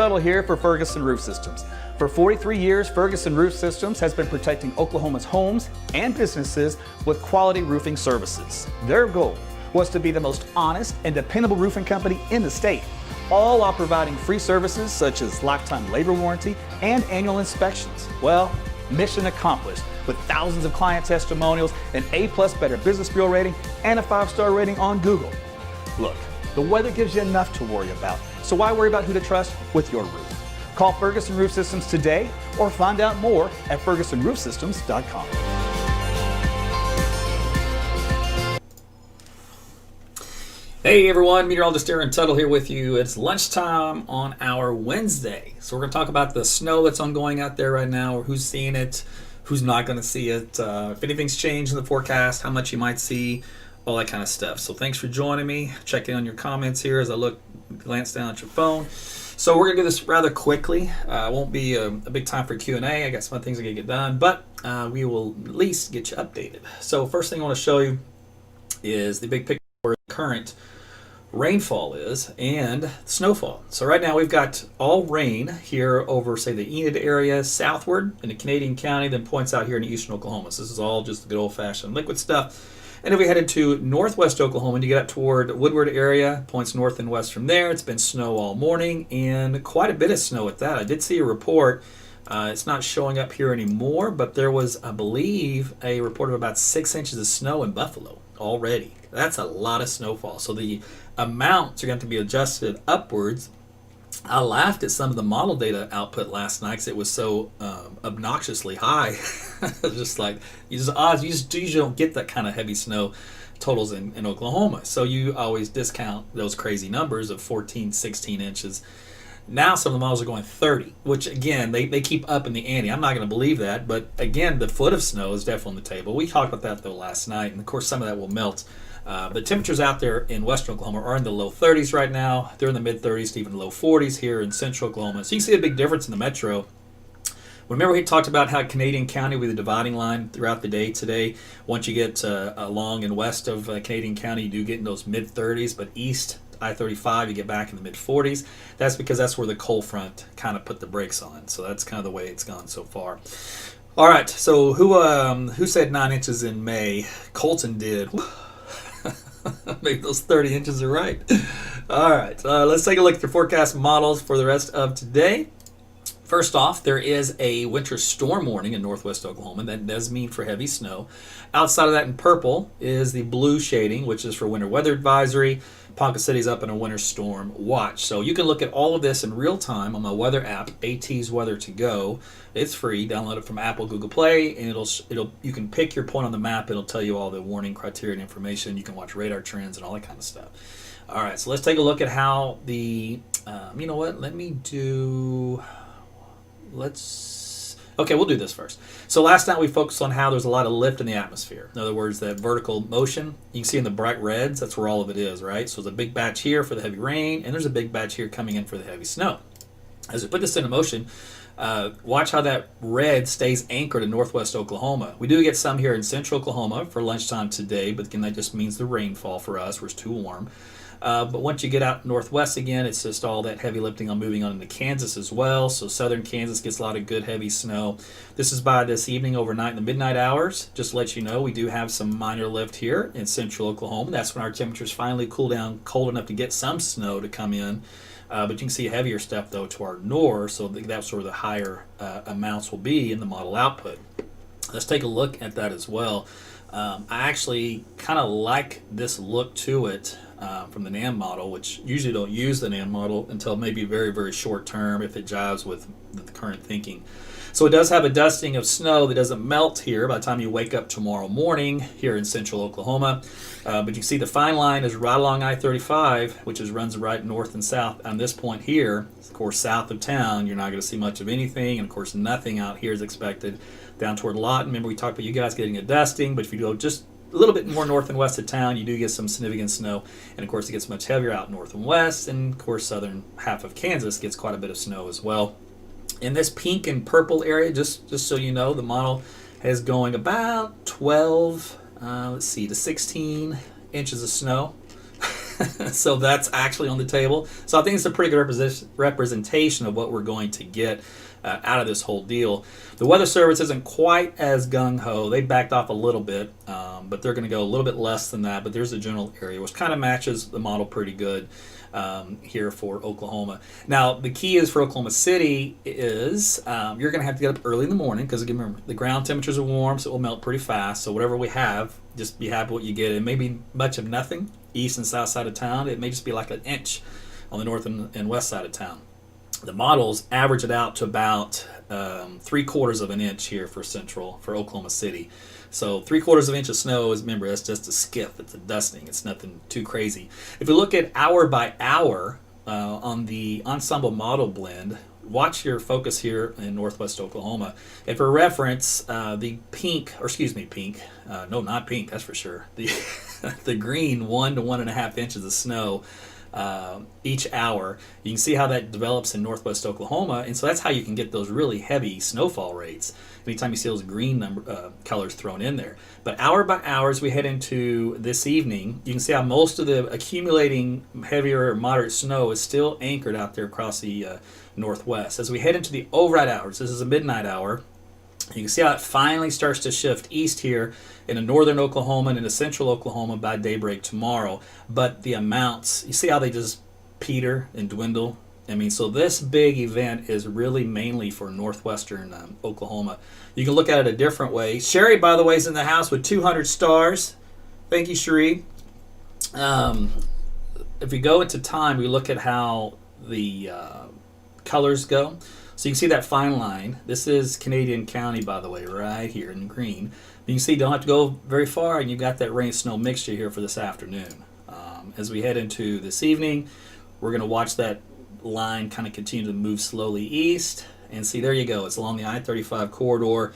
Tuttle here for Ferguson Roof Systems. For 43 years, Ferguson Roof Systems has been protecting Oklahoma's homes and businesses with quality roofing services. Their goal was to be the most honest and dependable roofing company in the state, all while providing free services such as lifetime labor warranty and annual inspections. Well, mission accomplished with thousands of client testimonials, an A+ Better Business Bureau rating, and a 5-star rating on Google. Look, the weather gives you enough to worry about, so why worry about who to trust with your roof? Call Ferguson Roof Systems today or find out more at fergusonroofsystems.com. Hey everyone, Meteorologist Tuttle here with you. It's lunchtime on our Wednesday. So we're going to talk about the snow that's ongoing out there right now, or who's seeing it, who's not going to see it, if anything's changed in the forecast, how much you might see, all that kind of stuff. So thanks for joining me. Checking on your comments here as I glance down at your phone. So we're going to do this rather quickly. It won't be a big time for Q&A. I got some other things I got to get done, but we will at least get you updated. So first thing I want to show you is the big picture where the current rainfall is and snowfall. So right now we've got all rain here over, say, the Enid area southward in the Canadian county, then points out here in eastern Oklahoma. So this is all just the good old-fashioned liquid stuff. And if we head into northwest Oklahoma and you get up toward Woodward area, points north and west from there, it's been snow all morning and quite a bit of snow at that. I did see a report. It's not showing up here anymore, but there was, I believe, a report of about 6 inches of snow in Buffalo already. That's a lot of snowfall. So the amounts are going to be adjusted upwards. I laughed at some of the model data output last night because it was so obnoxiously high. Just like you usually don't get that kind of heavy snow totals in Oklahoma. So you always discount those crazy numbers of 14, 16 inches. Now some of the models are going 30, which again, they keep up in the ante. I'm not going to believe that, but again, the foot of snow is definitely on the table. We talked about that though last night, and of course some of that will melt. The temperatures out there in western Oklahoma are in the low 30s right now. They're in the mid 30s to even low 40s here in central Oklahoma. So you can see a big difference in the metro. Remember we talked about how Canadian County will be the dividing line throughout the day today. Once you get along and west of Canadian County, you do get in those mid 30s, but east I-35, you get back in the mid 40s. That's because that's where the cold front kind of put the brakes on. So that's kind of the way it's gone so far. All right, so who said 9 inches in May? Colton did. Maybe those 30 inches are right. All right, let's take a look at the forecast models for the rest of today. First off, there is a winter storm warning in northwest Oklahoma. That does mean for heavy snow. Outside of that in purple is the blue shading, which is for winter weather advisory. Ponca City's up in a winter storm watch. So you can look at all of this in real time on my weather app, AT's Weather to Go. It's free. Download it from Apple, Google Play, and you can pick your point on the map. It'll tell you all the warning criteria and information. You can watch radar trends and all that kind of stuff. All right, so let's take a look at how the, you know what, okay, we'll do this first. So last night we focused on how there's a lot of lift in the atmosphere. In other words, that vertical motion, you can see in the bright reds, that's where all of it is, right? So there's a big batch here for the heavy rain, and there's a big batch here coming in for the heavy snow. As we put this into motion, watch how that red stays anchored in northwest Oklahoma. We do get some here in central Oklahoma for lunchtime today, but again, that just means the rainfall for us, where it's too warm. But once you get out northwest again, it's just all that heavy lifting on moving on into Kansas as well. So southern Kansas gets a lot of good heavy snow. This is by this evening, overnight, in the midnight hours. Just to let you know, we do have some minor lift here in central Oklahoma. That's when our temperatures finally cool down cold enough to get some snow to come in. But you can see heavier stuff, though, to our north. So that's where the higher amounts will be in the model output. Let's take a look at that as well. I actually kind of like this look to it from the NAM model, which usually don't use the NAM model until maybe very, very short term if it jives with the current thinking. So it does have a dusting of snow that doesn't melt here by the time you wake up tomorrow morning here in central Oklahoma. But you can see the fine line is right along I-35, which runs right north and south on this point here. Of course, south of town, you're not going to see much of anything. And of course, nothing out here is expected down toward Lawton. Remember, we talked about you guys getting a dusting, but if you go just a little bit more north and west of town, you do get some significant snow. And of course, it gets much heavier out north and west. And of course, southern half of Kansas gets quite a bit of snow as well. In this pink and purple area, just so you know, the model is going about 12, to 16 inches of snow. So that's actually on the table. So I think it's a pretty good representation of what we're going to get out of this whole deal. The Weather Service isn't quite as gung-ho. They backed off a little bit, but they're going to go a little bit less than that. But there's a general area, which kind of matches the model pretty good here for Oklahoma. Now, the key is for Oklahoma City is you're going to have to get up early in the morning because, again, remember, the ground temperatures are warm, so it will melt pretty fast. So whatever we have, just be happy with what you get. It may be much of nothing, east and south side of town. It may just be like an inch on the north and west side of town. The models average it out to about 3/4 of an inch here for Oklahoma City. So 3/4 of an inch of snow is, remember, that's just a skiff. It's a dusting. It's nothing too crazy. If we look at hour by hour on the ensemble model blend, watch your focus here in northwest Oklahoma. And for reference, the pink, no, not pink, that's for sure. The green 1 to 1.5 inches of snow each hour. You can see how that develops in northwest Oklahoma, and so that's how you can get those really heavy snowfall rates anytime you see those green colors thrown in there. But hour by hour, as we head into this evening, you can see how most of the accumulating heavier or moderate snow is still anchored out there across the northwest. As we head into the overnight hours, this is a midnight hour, you can see how it finally starts to shift east here into northern Oklahoma and into central Oklahoma by daybreak tomorrow. But the amounts, you see how they just peter and dwindle? I mean, so this big event is really mainly for northwestern Oklahoma. You can look at it a different way. Sherry, by the way, is in the house with 200 stars. Thank you, Sheree. If we go into time, we look at how the colors go. So you can see that fine line. This is Canadian County, by the way, right here in green. You can see you don't have to go very far, and you've got that rain-snow mixture here for this afternoon. As we head into this evening, we're going to watch that line kind of continue to move slowly east. And see, there you go. It's along the I-35 corridor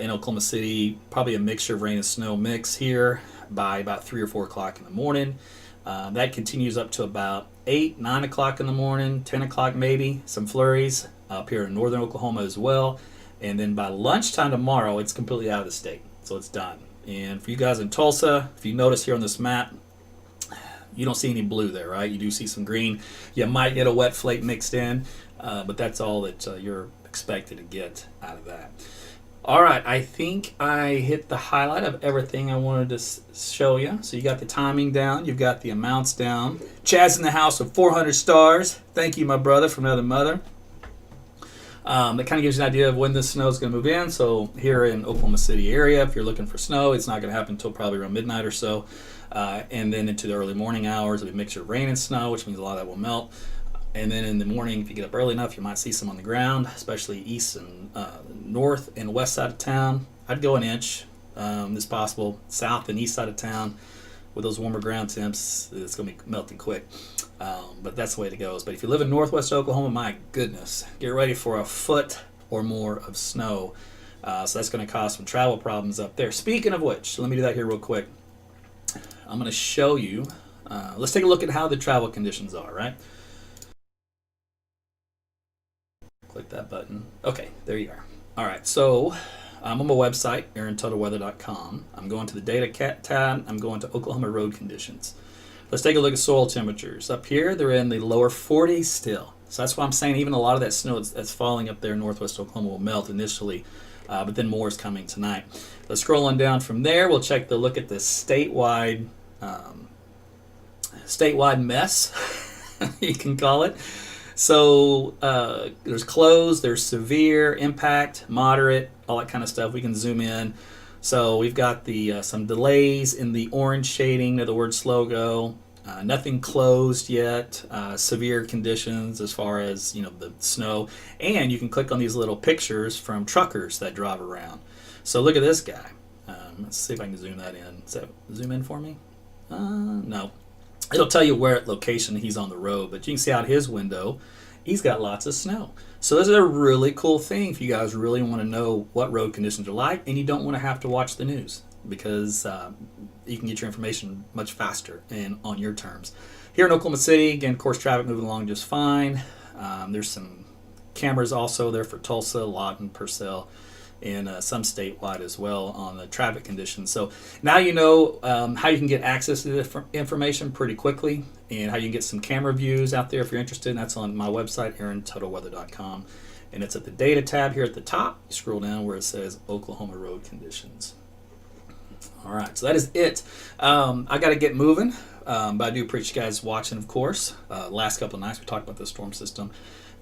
in Oklahoma City. Probably a mixture of rain and snow mix here by about 3 or 4 o'clock in the morning. That continues up to about 8, 9 o'clock in the morning, 10 o'clock maybe, some flurries up here in northern Oklahoma as well. And then by lunchtime tomorrow, it's completely out of the state. So it's done. And for you guys in Tulsa, if you notice here on this map, you don't see any blue there, right? You do see some green. You might get a wet flake mixed in, but that's all that you're expected to get out of that. All right, I think I hit the highlight of everything I wanted to show you. So you got the timing down. You've got the amounts down. Chad's in the house with 400 stars. Thank you, my brother, from another mother. That kind of gives you an idea of when this snow is going to move in. So here in Oklahoma City area, if you're looking for snow, it's not going to happen until probably around midnight or so. And then into the early morning hours, it'll be a mixture of rain and snow, which means a lot of that will melt. And then in the morning, if you get up early enough, you might see some on the ground, especially east and north and west side of town. I'd go an inch, as possible. South and east side of town, with those warmer ground temps, it's going to be melting quick. But that's the way it goes. But if you live in northwest Oklahoma, my goodness, get ready for a foot or more of snow. So that's going to cause some travel problems up there. Speaking of which, let me do that here real quick. I'm going to show you. Let's take a look at how the travel conditions are, right? Click that button. Okay, there you are. All right, so I'm on my website, AaronTuttleWeather.com. I'm going to the data tab. I'm going to Oklahoma road conditions. Let's take a look at soil temperatures. Up here, they're in the lower 40s still. So that's why I'm saying even a lot of that snow that's falling up there in northwest Oklahoma will melt initially, but then more is coming tonight. Let's scroll on down from there. We'll take the look at the statewide mess, you can call it. So there's close, there's severe, impact, moderate, all that kind of stuff. We can zoom in. So we've got the some delays in the orange shading near the word slow go. Nothing closed yet. Severe conditions as far as the snow. And you can click on these little pictures from truckers that drive around. So look at this guy. Let's see if I can zoom that in. Does that zoom in for me? No. It'll tell you where location he's on the road, but you can see out his window, he's got lots of snow. So this is a really cool thing if you guys really want to know what road conditions are like, and you don't want to have to watch the news because you can get your information much faster and on your terms. Here in Oklahoma City, again, of course, traffic moving along just fine. There's some cameras also there for Tulsa, Lawton, Purcell, and some statewide as well on the traffic conditions. So now you know how you can get access to the information pretty quickly, and how you can get some camera views out there if you're interested. And that's on my website, AaronTuttleWeather.com. And it's at the data tab here at the top. You scroll down where it says Oklahoma road conditions. All right, so that is it. I got to get moving, but I do appreciate you guys watching, of course. Last couple of nights we talked about the storm system,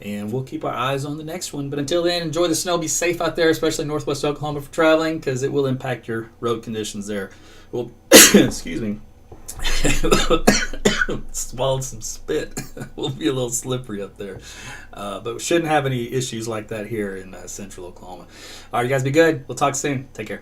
and we'll keep our eyes on the next one. But until then, enjoy the snow. Be safe out there, especially northwest Oklahoma for traveling, because it will impact your road conditions there. Well, excuse me. Swallowed some spit. We'll be a little slippery up there, but we shouldn't have any issues like that here in central Oklahoma. All right, you guys be good. We'll talk soon. Take care.